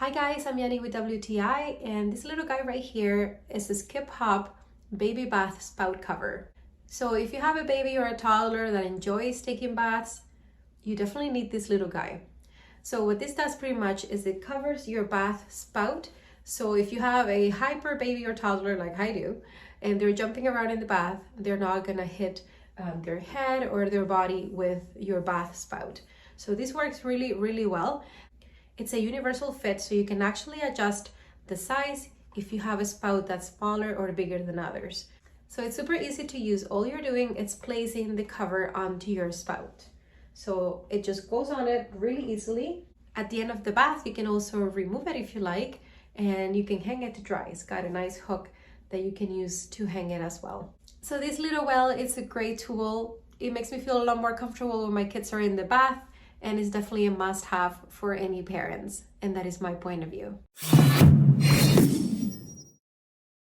Hi guys, I'm Yanni with WTI, and this little guy right here is the Skip Hop baby bath spout cover. So if you have a baby or a toddler that enjoys taking baths, you definitely need this little guy. So what this does pretty much is it covers your bath spout. So if you have a hyper baby or toddler like I do, and they're jumping around in the bath, they're not gonna hit their head or their body with your bath spout. So this works really well. It's a universal fit, so you can actually adjust the size if you have a spout that's smaller or bigger than others. So it's super easy to use. All you're doing is placing the cover onto your spout. So it just goes on it really easily. At the end of the bath, you can also remove it if you like, and you can hang it to dry. It's got a nice hook that you can use to hang it as well. So this little well, it's a great tool. It makes me feel a lot more comfortable when my kids are in the bath, and it's definitely a must-have for any parents, and that is my point of view.